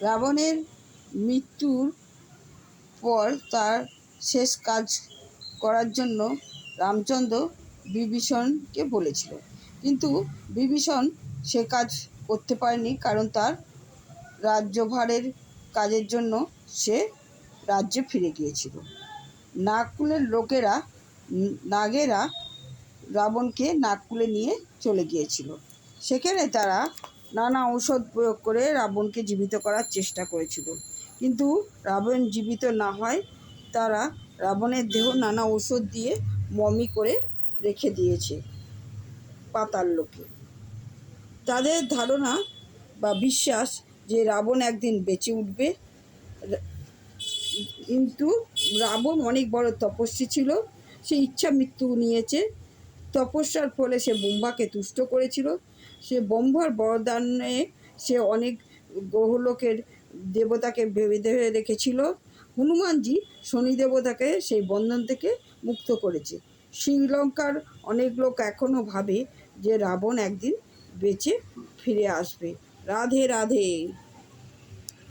রাবণের মৃত্যুর পর তার শেষ কাজ করার জন্য রামচন্দ্র বিভীষণকে বলেছিল, কিন্তু বিভীষণ সে কাজ করতে পারেনি, কারণ তার রাজ্যভারের কাজের জন্য সে রাজ্যে ফিরে গিয়েছিল। নাগকুলের লোকেরা নাগেরা রাবণকে নাগকুলে নিয়ে চলে গিয়েছিল। সেখানে তারা নানা ঔষধ প্রয়োগ করে রাবণকে জীবিত করার চেষ্টা করেছিল, কিন্তু রাবণ জীবিত না হয় তারা রাবণের দেহ নানা ঔষধ দিয়ে মমি করে রেখে দিয়েছে পাতাল লোকে। তাদের ধারণা বা বিশ্বাস যে রাবণ একদিন বেঁচে উঠবে, কিন্তু রাবণ অনেক বড় তপস্বী ছিল। সে ইচ্ছা মৃত্যু নিয়েছে। তপস্যার ফলে সে ব্রহ্মাকে তুষ্ট করেছিল। সে ব্রহ্মার বরদানে সে অনেক গ্রহলোকের দেবতাকে বেঁধে রেখেছিল। হনুমানজি শনি দেবতাকে সেই বন্ধন থেকে মুক্ত করেছে। শ্রীলঙ্কার অনেক লোক এখনও ভাবে যে রাবণ একদিন বেঁচে ফিরে আসবে। রাধে রাধে।